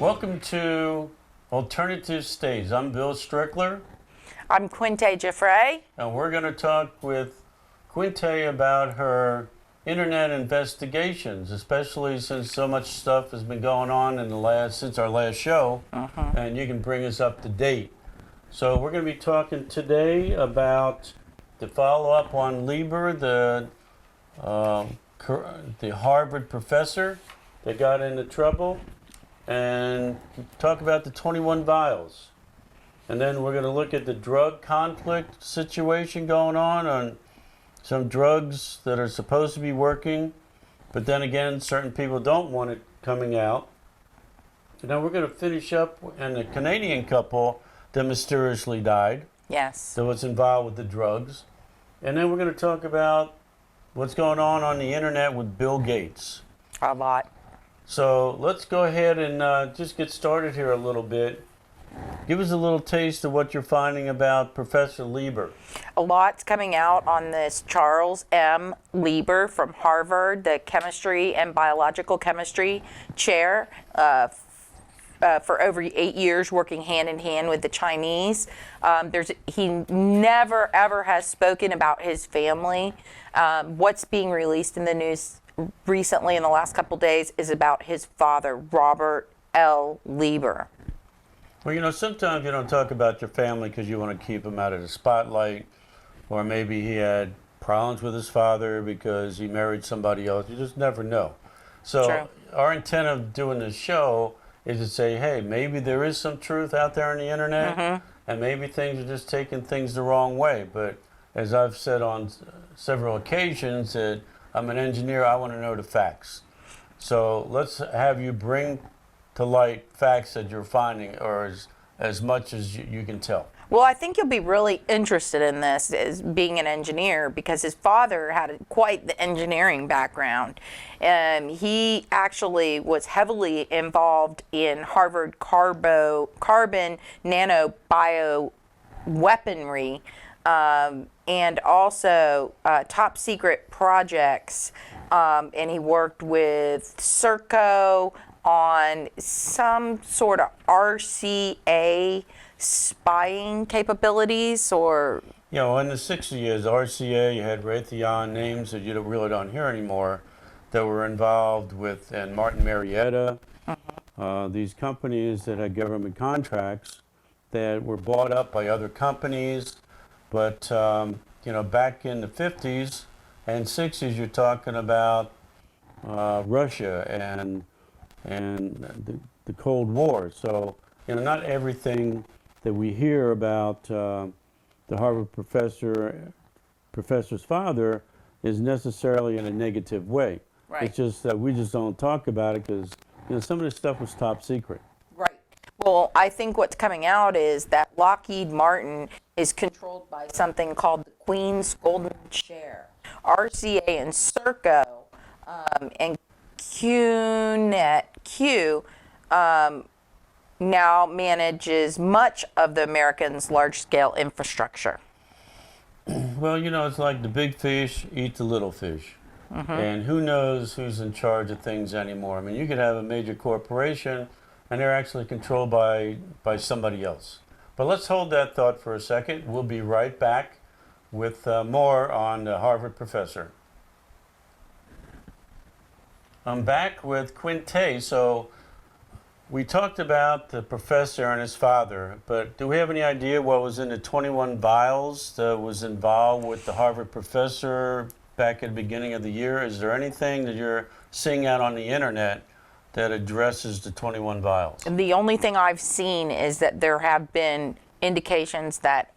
Welcome to Alternative States. I'm Bill Strickler. I'm Quinte Giffray. And we're going to talk with Quinte about her internet investigations, especially since so much stuff has been going on since our last show, and you can bring us up to date. So we're going to be talking today about the follow-up on Lieber, the Harvard professor that got into trouble, and talk about the 21 vials. And then we're going to look at the drug conflict situation going on some drugs that are supposed to be working, but then again, certain people don't want it coming out. And then we're going to finish up on a Canadian couple that mysteriously died. Yes. That was involved with the drugs. And then we're going to talk about what's going on the internet with Bill Gates. A lot. So let's go ahead and just get started here a little bit. Give us a little taste of what you're finding about Professor Lieber. A lot's coming out on this Charles M. Lieber from Harvard, the chemistry and biological chemistry chair, for over 8 years working hand in hand with the Chinese. He never ever has spoken about his family. What's being released in the news recently in the last couple days is about his father, Robert L. Lieber. Well, sometimes you don't talk about your family because you want to keep them out of the spotlight, or maybe he had problems with his father because he married somebody else. You just never know. So True. Our intent of doing this show is to say, hey, maybe there is some truth out there on the internet, and maybe things are just taking things the wrong way. But as I've said on several occasions, that I'm an engineer, I want to know the facts. So let's have you bring to light facts that you're finding, or as much as you can tell. Well, I think you'll be really interested in this as being an engineer, because his father had quite the engineering background. He actually was heavily involved in Harvard carbon nano bio weaponry, and also top secret projects. And he worked with Serco on some sort of RCA spying capabilities, or... In the 60s years, RCA, you had Raytheon, names that you really don't hear anymore, that were involved with, and Martin Marietta, these companies that had government contracts that were bought up by other companies. But, back in the 50s and 60s, you're talking about Russia and the Cold War. So, not everything that we hear about the Harvard professor's father is necessarily in a negative way. Right. It's just that we just don't talk about it because some of this stuff was top secret. Right. Well, I think what's coming out is that Lockheed Martin is controlled by something called the Queen's Golden Share. RCA and Serco and Q now manages much of the Americans' large-scale infrastructure. Well, it's like the big fish eat the little fish. And who knows who's in charge of things anymore. I mean, you could have a major corporation and they're actually controlled by somebody else. But let's hold that thought for a second. We'll be right back with more on the Harvard professor. I'm back with Quinte. So we talked about the professor and his father, but do we have any idea what was in the 21 vials that was involved with the Harvard professor back at the beginning of the year? Is there anything that you're seeing out on the internet that addresses the 21 vials? The only thing I've seen is that there have been indications that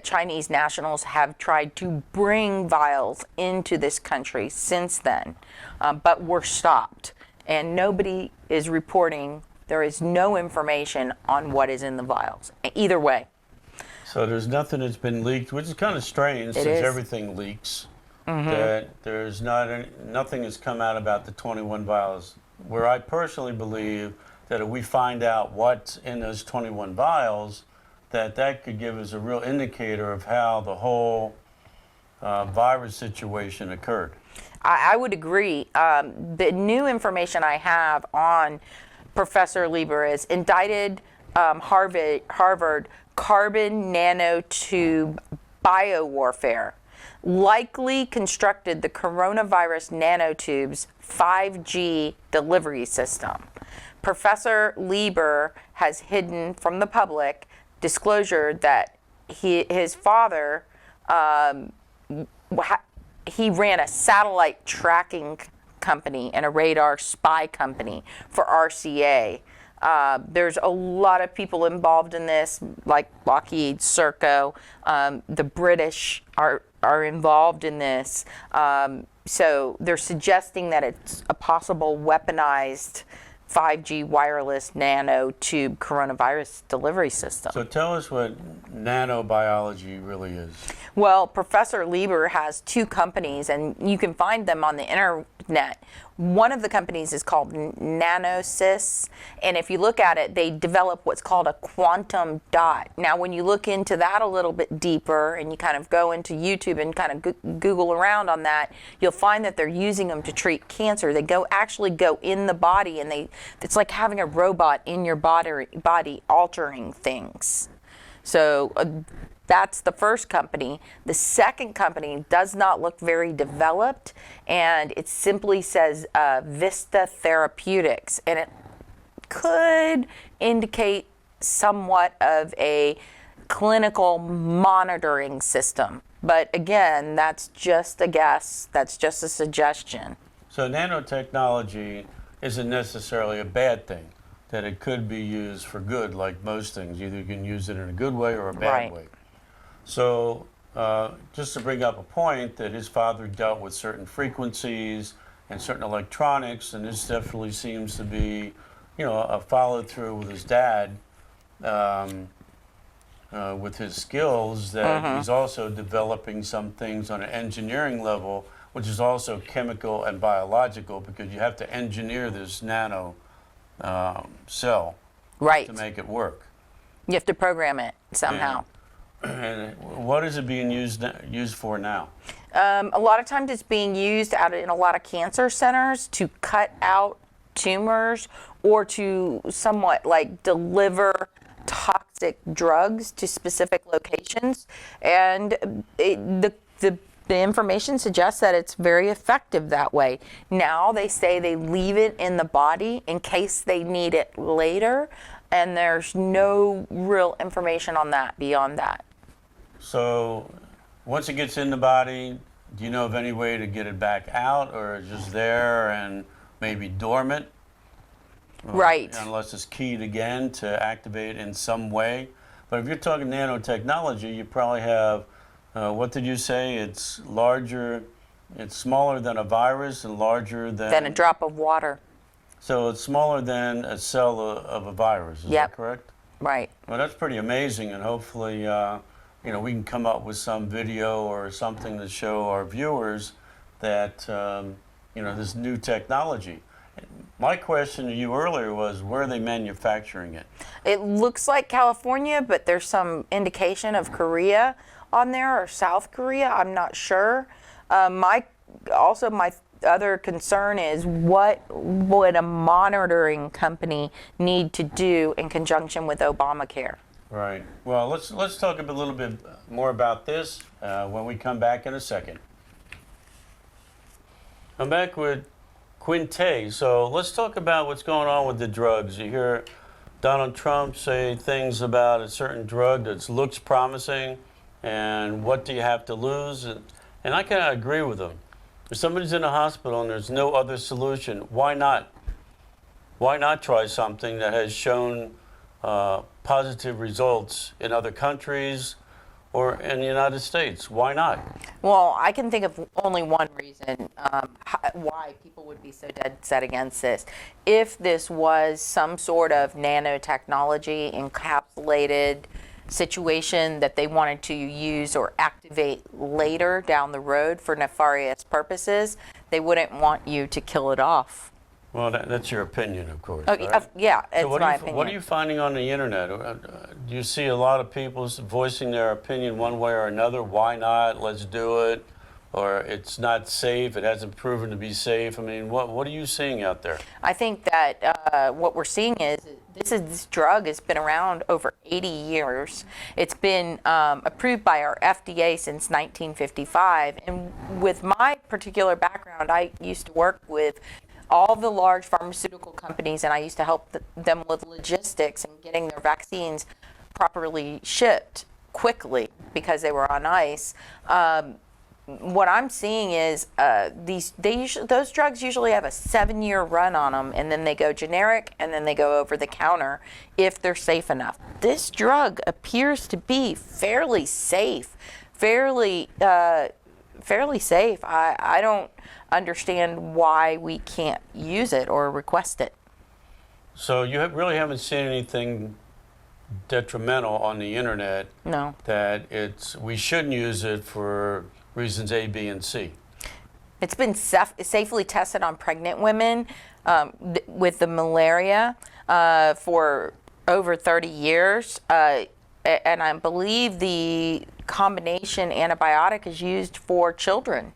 Chinese nationals have tried to bring vials into this country since then, but were stopped. And nobody is reporting. There is no information on what is in the vials, either way. So there's nothing that's been leaked, which is kind of strange since everything leaks. That there's nothing has come out about the 21 vials. Where I personally believe that if we find out what's in those 21 vials, that could give us a real indicator of how the whole virus situation occurred. I would agree. The new information I have on Professor Lieber is, indicted Harvard carbon nanotube biowarfare, likely constructed the coronavirus nanotubes 5G delivery system. Professor Lieber has hidden from the public disclosure that his father, he ran a satellite tracking company and a radar spy company for RCA. There's a lot of people involved in this, like Lockheed, Serco. The British are involved in this. So they're suggesting that it's a possible weaponized 5G wireless nanotube coronavirus delivery system. So tell us what nanobiology really is. Well, Professor Lieber has two companies, and you can find them on the internet. One of the companies is called Nanosys, and if you look at it, they develop what's called a quantum dot. Now, when you look into that a little bit deeper, and you kind of go into YouTube and kind of Google around on that, you'll find that they're using them to treat cancer. They actually go in the body, and it's like having a robot in your body altering things. So that's the first company. The second company does not look very developed, and it simply says Vista Therapeutics, and it could indicate somewhat of a clinical monitoring system. But again, that's just a guess. That's just a suggestion. So nanotechnology isn't necessarily a bad thing, that it could be used for good, like most things. Either you can use it in a good way or a bad way. So just to bring up a point, that his father dealt with certain frequencies and certain electronics, and this definitely seems to be, a follow-through with his dad, with his skills, that he's also developing some things on an engineering level, which is also chemical and biological, because you have to engineer this nano cell to make it work. You have to program it somehow. And what is it being used for now? A lot of times it's being used in a lot of cancer centers to cut out tumors or to somewhat like deliver toxic drugs to specific locations. And the information suggests that it's very effective that way. Now they say they leave it in the body in case they need it later, and there's no real information on that beyond that. So once it gets in the body, do you know of any way to get it back out, or is it just there and maybe dormant? Right. Unless it's keyed again to activate in some way. But if you're talking nanotechnology, you probably have, what did you say? It's larger, it's smaller than a virus and larger than a drop of water. So it's smaller than a cell of a virus, is that correct? Right. Well, that's pretty amazing, and hopefully, we can come up with some video or something to show our viewers that, this new technology. My question to you earlier was, where are they manufacturing it? It looks like California, but there's some indication of Korea on there, or South Korea. I'm not sure. My other concern is, what would a monitoring company need to do in conjunction with Obamacare? Right. Well, let's talk a little bit more about this when we come back in a second. I'm back with Quinte. So let's talk about what's going on with the drugs. You hear Donald Trump say things about a certain drug that looks promising, and what do you have to lose? And I kind of agree with him. If somebody's in a hospital and there's no other solution, why not? Why not try something that has shown positive results in other countries or in the United States? Why not? Well, I can think of only one reason why people would be so dead set against this. If this was some sort of nanotechnology encapsulated situation that they wanted to use or activate later down the road for nefarious purposes, they wouldn't want you to kill it off. Well, that's your opinion, of course. Oh, right? Yeah, it's so my opinion. What are you finding on the internet? Do you see a lot of people voicing their opinion one way or another? Why not? Let's do it. or it's not safe, it hasn't proven to be safe? I mean, what are you seeing out there? I think that what we're seeing is this drug has been around over 80 years. It's been approved by our FDA since 1955. And with my particular background, I used to work with all the large pharmaceutical companies, and I used to help them with logistics and getting their vaccines properly shipped quickly because they were on ice. What I'm seeing is those drugs usually have a 7-year run on them, and then they go generic, and then they go over the counter if they're safe enough. This drug appears to be fairly safe, fairly safe. I don't understand why we can't use it or request it. So you really haven't seen anything detrimental on the internet? No. That we shouldn't use it for reasons A, B, and C? It's been safely tested on pregnant women with the malaria for over 30 years. And I believe the combination antibiotic is used for children.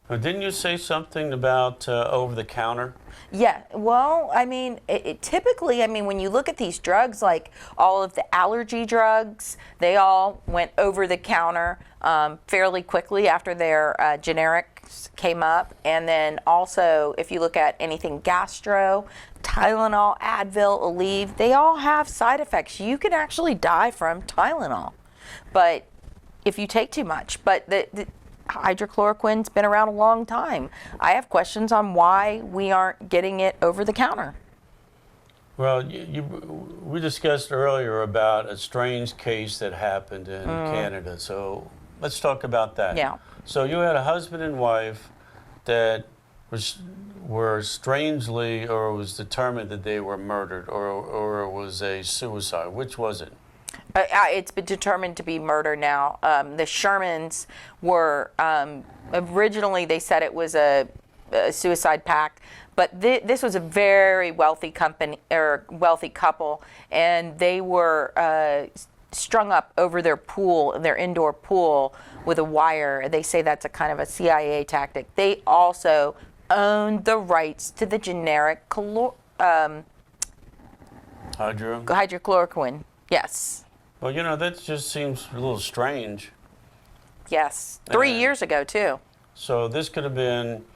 Didn't you say something about over-the-counter? Yeah, well, I mean, typically, I mean, when you look at these drugs, like all of the allergy drugs, they all went over the counter fairly quickly after their generics came up. And then also, if you look at anything gastro, Tylenol, Advil, Aleve, they all have side effects. You can actually die from Tylenol, but if you take too much. But the hydrochloroquine's been around a long time. I have questions on why we aren't getting it over the counter. Well, we discussed earlier about a strange case that happened in Canada. So let's talk about that. Yeah. So you had a husband and wife that were strangely, or it was determined that they were murdered, or it was a suicide. Which was it? It's been determined to be murder now. The Shermans were, originally they said it was a suicide pact, but this was a very wealthy wealthy couple, and they were strung up over their pool, their indoor pool, with a wire. They say that's a kind of a CIA tactic. They also owned the rights to the generic hydrochloroquine. Yes. Well, you know, that just seems a little strange. Yes. 3 years ago, too. So this could have been,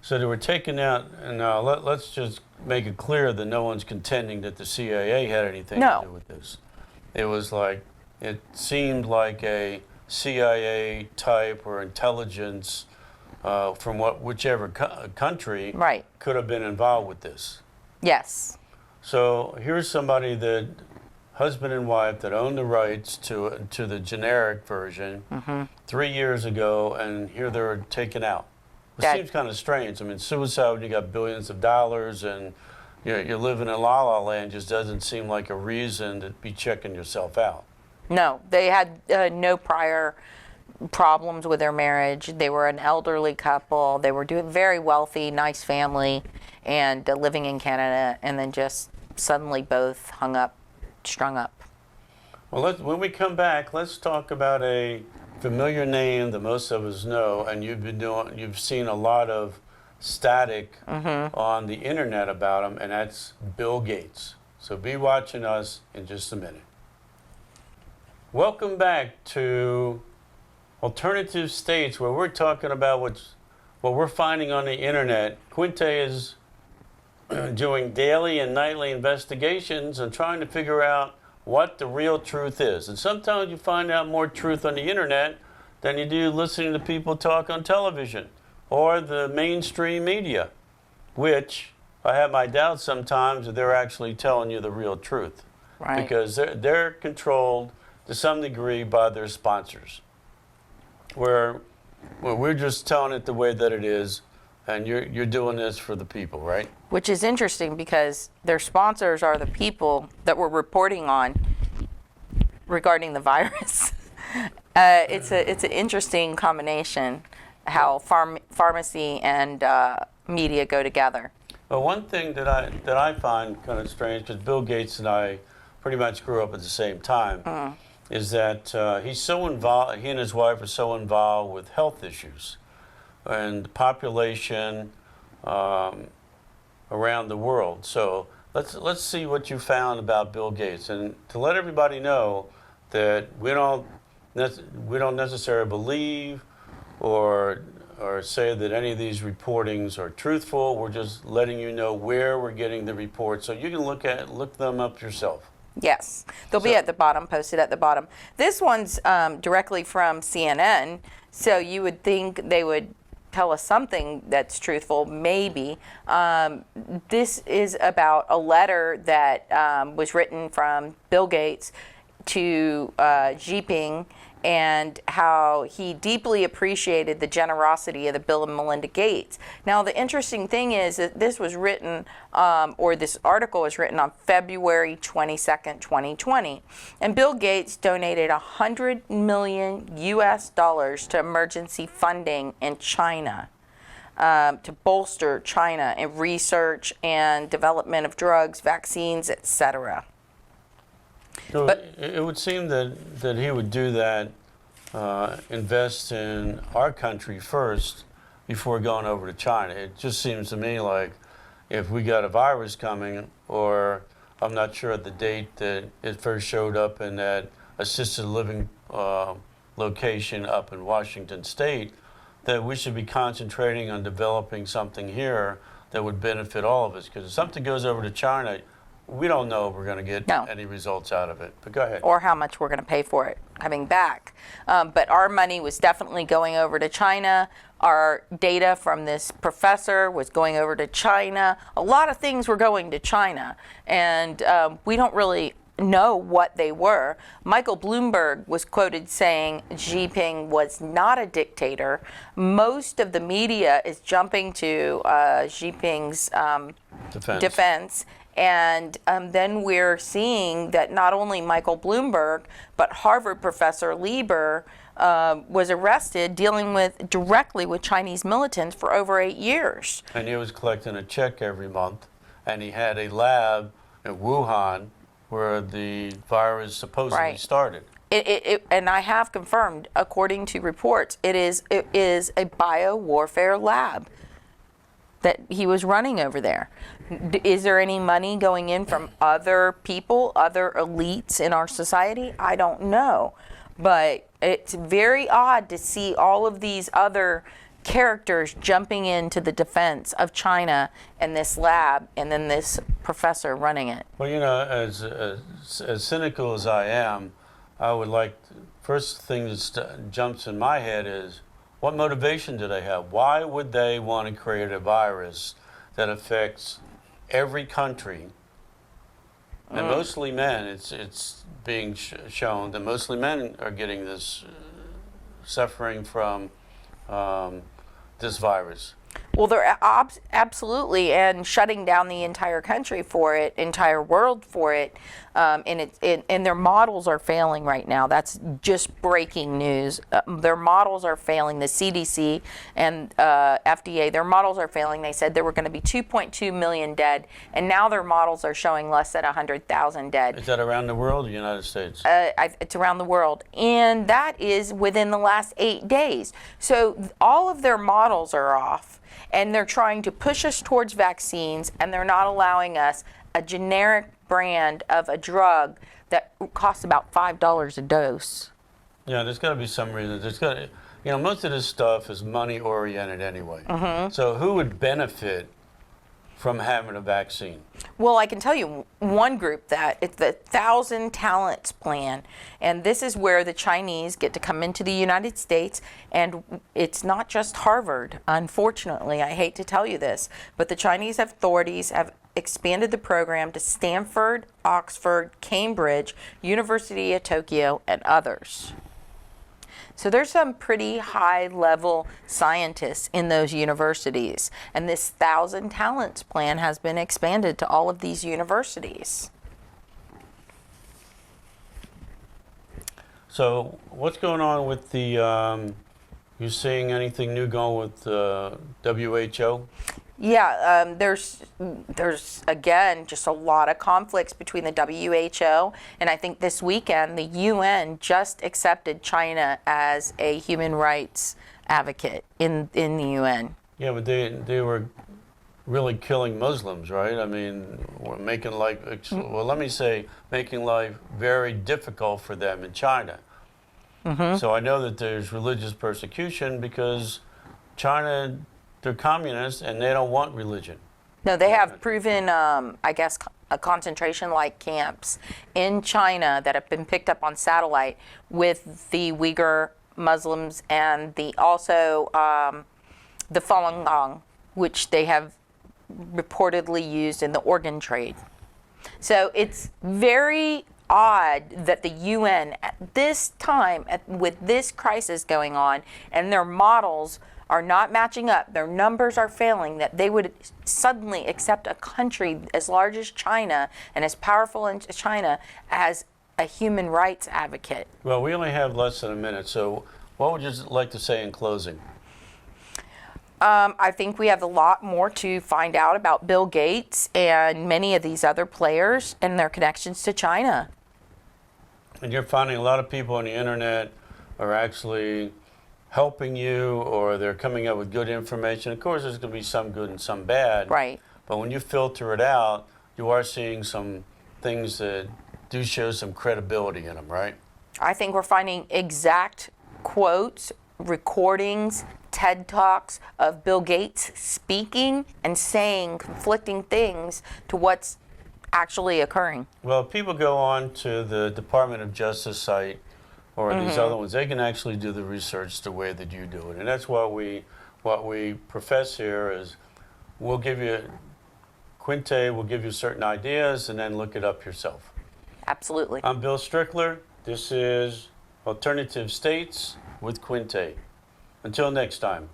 so they were taken out, and let's just make it clear that no one's contending that the CIA had anything to do with this. It was like, it seemed like a CIA type or intelligence from whichever country could have been involved with this. Yes. So here's somebody that, husband and wife, that owned the rights to the generic version 3 years ago, and here they're taken out. It seems kind of strange. I mean, suicide when you got billions of dollars and you're living in La La Land just doesn't seem like a reason to be checking yourself out. No, they had no prior problems with their marriage. They were an elderly couple. They were very wealthy, nice family, and living in Canada, and then just suddenly both strung up. Well, when we come back, let's talk about a familiar name that most of us know, and you've seen a lot of static on the internet about him, and that's Bill Gates. So be watching us in just a minute. Welcome back to Alternative States, where we're talking about what we're finding on the internet. Quinte is doing daily and nightly investigations and trying to figure out what the real truth is. And sometimes you find out more truth on the internet than you do listening to people talk on television or the mainstream media, which I have my doubts sometimes that they're actually telling you the real truth. Right. Because they're controlled to some degree by their sponsors, where we're just telling it the way that it is, and you're doing this for the people, right? Which is interesting because their sponsors are the people that we're reporting on regarding the virus. It's an interesting combination how pharmacy and media go together. Well, one thing that I find kind of strange, because Bill Gates and I pretty much grew up at the same time, is that he's so involved. He and his wife are so involved with health issues and the population around the world. So let's see what you found about Bill Gates, and to let everybody know that we don't necessarily believe or say that any of these reportings are truthful. We're just letting you know where we're getting the reports, so you can look them up yourself. Yes, they'll be at the bottom, posted at the bottom. This one's directly from CNN, so you would think they would tell us something that's truthful, maybe. This is about a letter that was written from Bill Gates to Xi Jinping, and how he deeply appreciated the generosity of the Bill and Melinda Gates. Now, the interesting thing is that this was written, or this article was written on February 22nd, 2020. And Bill Gates donated $100 million to emergency funding in China. To bolster China in research and development of drugs, vaccines, etc. So it would seem that he would do that, invest in our country first before going over to China. It just seems to me like if we got a virus coming, or I'm not sure at the date that it first showed up in that assisted living location up in Washington State, that we should be concentrating on developing something here that would benefit all of us. Because if something goes over to China, we don't know if we're going to get any results out of it. But go ahead. Or how much we're going to pay for it coming back. But our money was definitely going over to China. Our data from this professor was going over to China. A lot of things were going to China. And we don't really know what they were. Michael Bloomberg was quoted saying Xi Jinping was not a dictator. Most of the media is jumping to Xi Jinping's defense. And then we're seeing that not only Michael Bloomberg, but Harvard professor Lieber was arrested dealing directly with Chinese militants for over 8 years. And he was collecting a check every month, and he had a lab in Wuhan where the virus supposedly started. And I have confirmed, according to reports, it is a biowarfare lab that he was running over there. Is there any money going in from other people, other elites in our society? I don't know. But it's very odd to see all of these other characters jumping into the defense of China and this lab, and then this professor running it. Well, you know, as cynical as I am, I would like, first thing that jumps in my head is, what motivation do they have? Why would they want to create a virus that affects every country, and mostly men? It's being shown that mostly men are getting this, suffering from this virus. Well, they're absolutely, and shutting down the entire country for it, entire world for it, and their models are failing right now. That's just breaking news. Their models are failing. The CDC and FDA, their models are failing. They said there were going to be 2.2 million dead, and now their models are showing less than 100,000 dead. Is that around the world or the United States? It's around the world, and that is within the last 8 days. So all of their models are off. And they're trying to push us towards vaccines, and they're not allowing us a generic brand of a drug that costs about $5 a dose. Yeah, there's got to be some reason. Most of this stuff is money oriented anyway. So who would benefit from having a vaccine? Well, I can tell you one group that it's the 1,000 Talents Plan, and this is where the Chinese get to come into the United States, and it's not just Harvard. Unfortunately, I hate to tell you this, but the Chinese authorities have expanded the program to Stanford, Oxford, Cambridge, University of Tokyo, and others. So there's some pretty high-level scientists in those universities, and this 1,000 Talents Plan has been expanded to all of these universities. So what's going on with the, you seeing anything new going with the WHO? Yeah, there's again just a lot of conflicts between the WHO, and I think this weekend the UN just accepted China as a human rights advocate in the UN. Yeah, but they were really killing Muslims, right? I mean, we're making life, well, let me say, making life very difficult for them in China. So I know that there's religious persecution because China, they're communists and they don't want religion. No, they have proven, I guess, a concentration-like camps in China that have been picked up on satellite with the Uyghur Muslims and also the Falun Gong, which they have reportedly used in the organ trade. So it's very odd that the UN at this time, with this crisis going on, and their models are not matching up, their numbers are failing, that they would suddenly accept a country as large as China and as powerful as China as a human rights advocate. Well, we only have less than a minute, so what would you like to say in closing? I think we have a lot more to find out about Bill Gates and many of these other players and their connections to China. And you're finding a lot of people on the internet are actually helping you, or they're coming up with good information. Of course, there's going to be some good and some bad. Right. But when you filter it out, you are seeing some things that do show some credibility in them, right? I think we're finding exact quotes, recordings, TED Talks of Bill Gates speaking and saying conflicting things to what's actually occurring. Well, if people go on to the Department of Justice site or these other ones, they can actually do the research the way that you do it. And that's what we profess here is we'll give you, Quinte will give you certain ideas and then look it up yourself. Absolutely. I'm Bill Strickler. This is Alternative States with Quinte. Until next time.